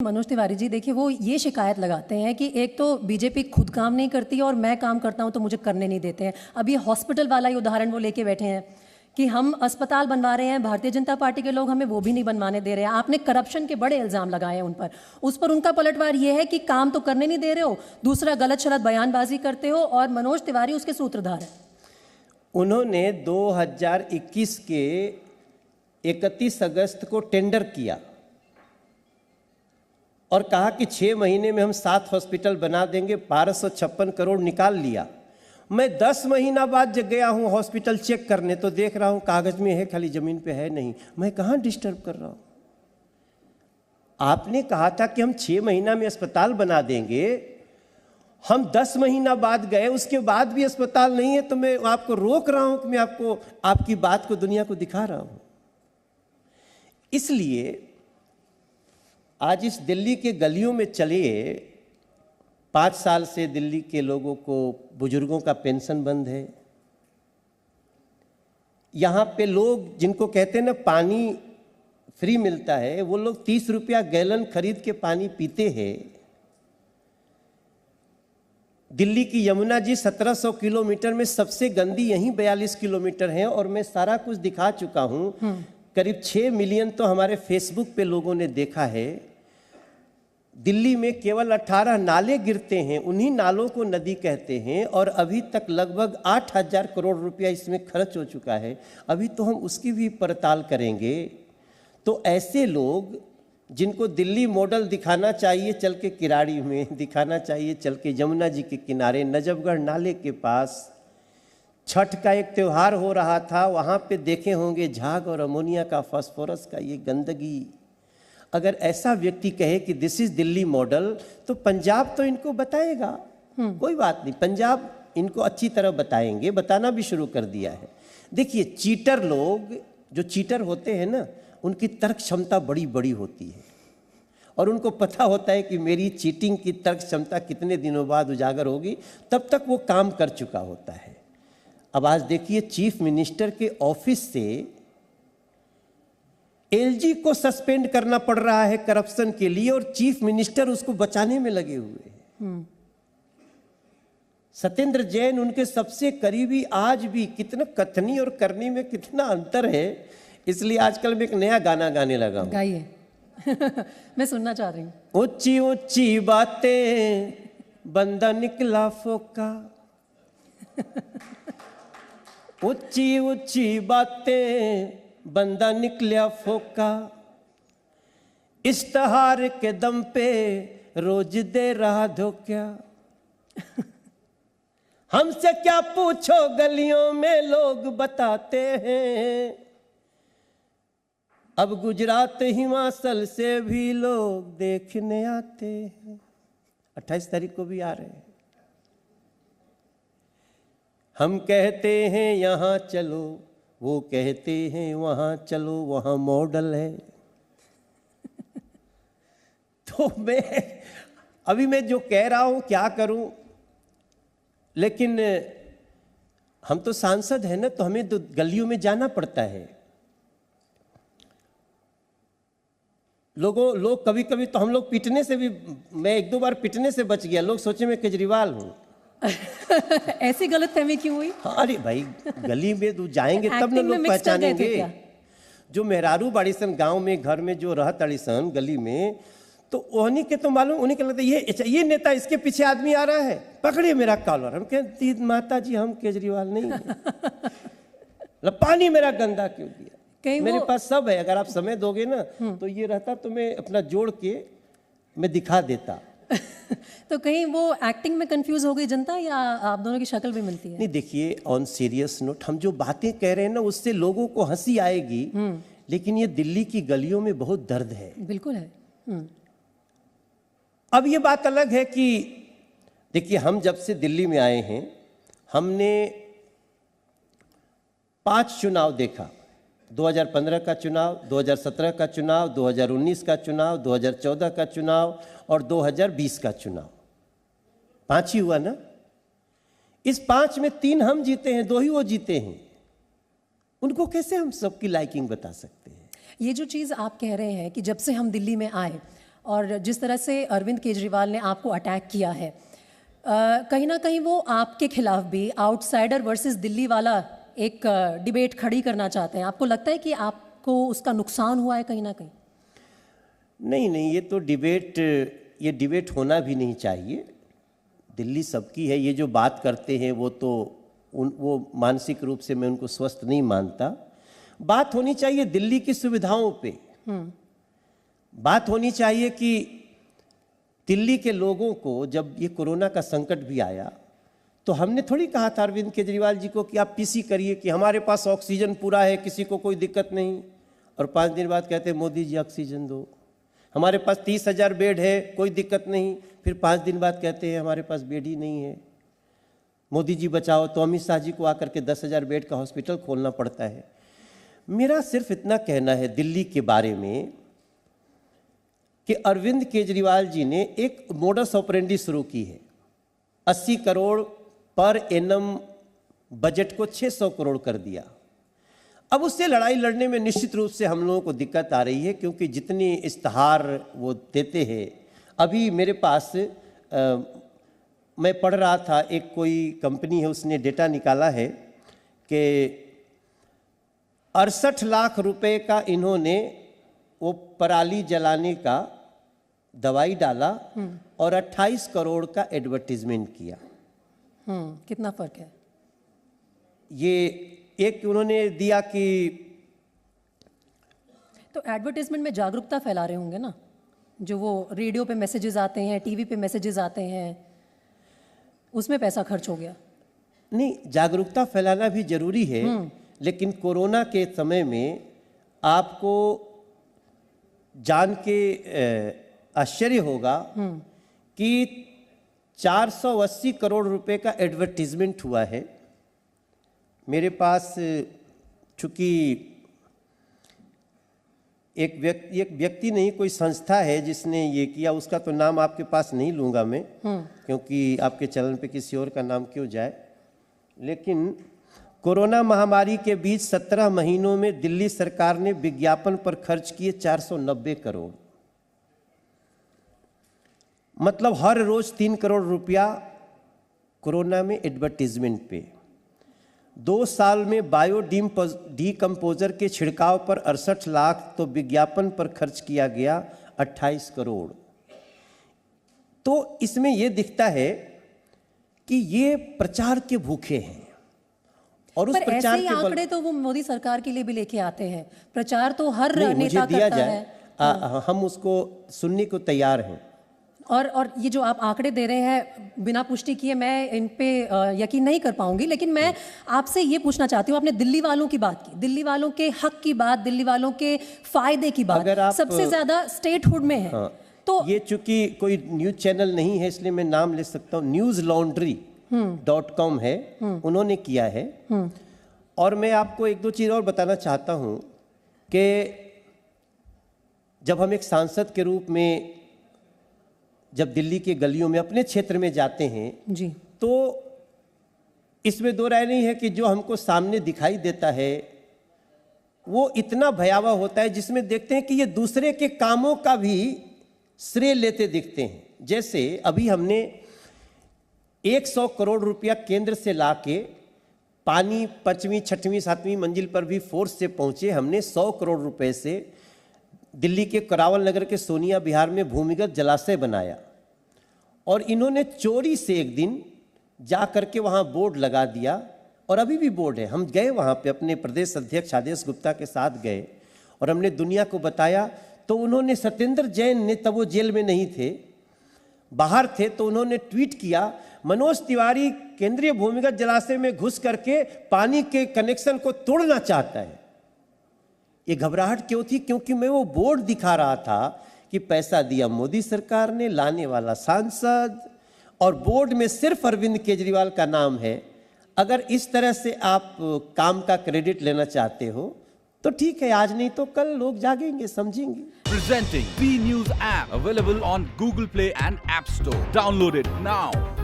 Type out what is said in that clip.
मनोज तिवारी जी, देखिए वो ये शिकायत लगाते हैं कि एक तो बीजेपी खुद काम नहीं करती और मैं काम करता हूं तो मुझे करने नहीं देते हैं। अब ये हॉस्पिटल वाला ही उदाहरण वो लेके बैठे हैं कि हम अस्पताल बनवा रहे हैं, भारतीय जनता पार्टी के लोग हमें वो भी नहीं बनवाने दे रहे हैं। आपने करप्शन के बड़े इल्ज़ाम लगाए हैं उन पर, उस पर उनका पलटवार ये है कि काम तो करने नहीं दे रहे हो, दूसरा गलत शलत बयानबाजी करते हो, और मनोज तिवारी उसके सूत्रधार हैं। उन्होंने 2021 के 31 अगस्त को टेंडर किया और कहा कि 6 महीने में हम 7 हॉस्पिटल बना देंगे, 1256 करोड़ निकाल लिया। मैं 10 महीना बाद जब गया हूं हॉस्पिटल चेक करने तो देख रहा हूं कागज में है, खाली जमीन पे है नहीं। मैं कहां डिस्टर्ब कर रहा हूं? आपने कहा था कि हम 6 महीना में अस्पताल बना देंगे, हम 10 महीना बाद गए, उसके बाद भी अस्पताल नहीं है, तो मैं आपको रोक रहा हूं कि मैं आपको आपकी बात को दुनिया को दिखा रहा हूं। इसलिए आज इस दिल्ली के गलियों में चलिए, 5 साल से दिल्ली के लोगों को, बुजुर्गों का पेंशन बंद है। यहाँ पे लोग जिनको कहते हैं ना पानी फ्री मिलता है, वो लोग 30 रुपया गैलन खरीद के पानी पीते हैं। दिल्ली की यमुना जी 1700 किलोमीटर में सबसे गंदी यहीं 42 किलोमीटर है, और मैं सारा कुछ दिखा चुका हूँ। करीब 6 मिलियन तो हमारे फेसबुक पे लोगों ने देखा है। दिल्ली में केवल 18 नाले गिरते हैं, उन्हीं नालों को नदी कहते हैं, और अभी तक लगभग 8000 करोड़ रुपया इसमें खर्च हो चुका है। अभी तो हम उसकी भी पड़ताल करेंगे। तो ऐसे लोग जिनको दिल्ली मॉडल दिखाना चाहिए चल के किराड़ी में, दिखाना चाहिए चल के यमुना जी के किनारे, नजफगढ़ नाले के पास छठ का एक त्यौहार हो रहा था, वहाँ पे देखे होंगे झाग और अमोनिया का, फास्फोरस का ये गंदगी। अगर ऐसा व्यक्ति कहे कि दिस इज दिल्ली मॉडल, तो पंजाब तो इनको बताएगा। कोई बात नहीं, पंजाब इनको अच्छी तरह बताएंगे, बताना भी शुरू कर दिया है। देखिए, चीटर लोग जो चीटर होते हैं ना, उनकी तर्क क्षमता बड़ी बड़ी होती है, और उनको पता होता है कि मेरी चीटिंग की तर्क क्षमता कितने दिनों बाद उजागर होगी, तब तक वो काम कर चुका होता है। अब आज देखिए, चीफ मिनिस्टर के ऑफिस से एलजी को सस्पेंड करना पड़ रहा है करप्शन के लिए, और चीफ मिनिस्टर उसको बचाने में लगे हुए हैं। सत्येंद्र जैन उनके सबसे करीबी, आज भी कितना कथनी और करनी में कितना अंतर है। इसलिए आजकल मैं एक नया गाना गाने लगा हूं। गाइए। मैं सुनना चाह रही हूँ। ऊंची ऊंची बातें बंदा निकला फोका, ऊंची ऊंची बातें बंदा निकला फोका, इश्तहार के दम पे रोज दे रहा धोखा। हमसे क्या पूछो गलियों में लोग बताते हैं, अब गुजरात हिमाचल से भी लोग देखने आते हैं। 28 तारीख को भी आ रहे हैं। हम कहते हैं यहाँ चलो, वो कहते हैं वहाँ चलो, वहाँ मॉडल है। तो मैं जो कह रहा हूँ क्या करूँ, लेकिन हम तो सांसद हैं ना, तो हमें तो गलियों में जाना पड़ता है। लोग कभी कभी तो हम लोग पीटने से भी, मैं 1-2 बार पीटने से बच गया, लोग सोचे मैं केजरीवाल हूँ। ऐसी गलतफहमी क्यों हुई? अरे भाई, गली में तो जाएंगे तब ना लोग पहचानेंगे। जो मेहरारू बाड़ीसन गांव में, घर में जो रहत अड़ीसन गली में, तो उन्हीं के तो मालूम, उन्हीं के लगता है ये नेता, इसके पीछे आदमी आ रहा है, पकड़िए मेरा कॉलर। हम कहते माता जी हम केजरीवाल नहीं है। पानी मेरा गंदा क्यों दिया? मेरे पास सब है, अगर आप समय दोगे ना तो ये रहता, तो मैं अपना जोड़ के मैं दिखा देता। तो कहीं वो एक्टिंग में कंफ्यूज हो गई जनता, या आप दोनों की शक्ल भी मिलती है? नहीं, देखिए, ऑन सीरियस नोट, हम जो बातें कह रहे हैं ना, उससे लोगों को हंसी आएगी, लेकिन ये दिल्ली की गलियों में बहुत दर्द है। बिल्कुल है। अब ये बात अलग है कि देखिए, हम जब से दिल्ली में आए हैं, हमने 5 चुनाव देखा। 2015 का चुनाव, 2017 का चुनाव, 2019 का चुनाव, 2014 का चुनाव और 2020 का चुनाव। 5 ही हुआ ना। इस 5 में 3 हम जीते हैं, 2 ही वो जीते हैं। उनको कैसे हम सबकी लाइकिंग बता सकते हैं? ये जो चीज़ आप कह रहे हैं कि जब से हम दिल्ली में आए और जिस तरह से अरविंद केजरीवाल ने आपको अटैक किया है, कहीं ना कहीं वो आपके खिलाफ भी आउटसाइडर वर्सेस दिल्ली वाला एक डिबेट खड़ी करना चाहते हैं। आपको लगता है कि आपको उसका नुकसान हुआ है कहीं ना कहीं? नहीं नहीं, ये डिबेट होना भी नहीं चाहिए। दिल्ली सबकी है। ये जो बात करते हैं वो मानसिक रूप से मैं उनको स्वस्थ नहीं मानता। बात होनी चाहिए दिल्ली की सुविधाओं पे। बात होनी चाहिए कि दिल्ली के लोगों को जब ये कोरोना का संकट भी आया तो हमने थोड़ी कहा था अरविंद केजरीवाल जी को कि आप पीसी करिए कि हमारे पास ऑक्सीजन पूरा है, किसी को कोई दिक्कत नहीं, और 5 दिन बाद कहते हैं मोदी जी ऑक्सीजन दो। हमारे पास 30,000 बेड है, कोई दिक्कत नहीं, फिर 5 दिन बाद कहते हैं हमारे पास बेड ही नहीं है, मोदी जी बचाओ। तो अमित शाह जी को आकर के 10,000 बेड का हॉस्पिटल खोलना पड़ता है। मेरा सिर्फ इतना कहना है दिल्ली के बारे में कि अरविंद केजरीवाल जी ने एक मोडस ऑपरेंडी शुरू की है। 80 करोड़ पर एनम बजट को 600 करोड़ कर दिया। अब उससे लड़ाई लड़ने में निश्चित रूप से हम लोगों को दिक्कत आ रही है, क्योंकि जितने इश्तहार वो देते हैं, अभी मेरे पास मैं पढ़ रहा था, एक कोई कंपनी है उसने डेटा निकाला है कि 68 लाख रुपए का इन्होंने वो पराली जलाने का दवाई डाला और 28 करोड़ का एडवर्टीजमेंट किया। कितना फर्क है? ये एक उन्होंने दिया कि तो एडवर्टाइजमेंट में जागरूकता फैला रहे होंगे ना, जो वो रेडियो पे मैसेजेस आते हैं, टीवी पे मैसेजेस आते हैं, उसमें पैसा खर्च हो गया। नहीं, जागरूकता फैलाना भी जरूरी है, लेकिन कोरोना के समय में आपको जान के आश्चर्य होगा कि 480 करोड़ रुपए का एडवर्टीजमेंट हुआ है। मेरे पास चूंकि एक व्यक्ति नहीं, कोई संस्था है जिसने ये किया, उसका तो नाम आपके पास नहीं लूंगा मैं, क्योंकि आपके चैनल पे किसी और का नाम क्यों जाए। लेकिन कोरोना महामारी के बीच 17 महीनों में दिल्ली सरकार ने विज्ञापन पर खर्च किए 490 करोड़। मतलब हर रोज 3 करोड़ रुपया कोरोना में एडवर्टीजमेंट पे। 2 साल में बायो डीकम्पोजर के छिड़काव पर 68 लाख, तो विज्ञापन पर खर्च किया गया 28 करोड़। तो इसमें यह दिखता है कि ये प्रचार के भूखे हैं। और उस पर प्रचार ऐसे ही के आंकड़े तो वो मोदी सरकार के लिए भी लेके आते हैं। प्रचार तो हर नेता दिया करता जाए है। हम उसको सुनने को तैयार हैं। और ये जो आप आंकड़े दे रहे हैं बिना पुष्टि किए, मैं इन पे यकीन नहीं कर पाऊंगी, लेकिन मैं आपसे ये पूछना चाहती हूँ, आपने दिल्ली वालों की बात की, दिल्ली वालों के हक की बात, दिल्ली वालों के फायदे की बात, अगर आप सबसे ज्यादा स्टेटहुड में है। तो ये चूंकि कोई न्यूज चैनल नहीं है इसलिए मैं नाम ले सकता हूँ, newslaundry.com है, उन्होंने किया है। और मैं आपको 1-2 चीज और बताना चाहता हूँ कि जब हम एक सांसद के रूप में जब दिल्ली के गलियों में अपने क्षेत्र में जाते हैं जी, तो इसमें दो राय नहीं है कि जो हमको सामने दिखाई देता है वो इतना भयावह होता है, जिसमें देखते हैं कि ये दूसरे के कामों का भी श्रेय लेते दिखते हैं। जैसे अभी हमने 100 करोड़ रुपया केंद्र से लाके पानी 5वीं 6वीं 7वीं मंजिल पर भी फोर्स से पहुंचे। हमने 100 करोड़ रुपए से दिल्ली के करावल नगर के सोनिया विहार में भूमिगत जलाशय बनाया, और इन्होंने चोरी से एक दिन जा करके वहां बोर्ड लगा दिया, और अभी भी बोर्ड है। हम गए वहां पे, अपने प्रदेश अध्यक्ष आदेश गुप्ता के साथ गए और हमने दुनिया को बताया। तो उन्होंने, सत्येंद्र जैन ने, तब वो जेल में नहीं थे, बाहर थे, तो उन्होंने ट्वीट किया, मनोज तिवारी केंद्रीय भूमिगत जलाशय में घुस करके पानी के कनेक्शन को तोड़ना चाहता है। ये घबराहट क्यों थी? क्योंकि मैं वो बोर्ड दिखा रहा था कि पैसा दिया मोदी सरकार ने, लाने वाला सांसद, और बोर्ड में सिर्फ अरविंद केजरीवाल का नाम है। अगर इस तरह से आप काम का क्रेडिट लेना चाहते हो तो ठीक है, आज नहीं तो कल लोग जागेंगे, समझेंगे। Presenting B News app, available on Google Play and App Store. Download it now.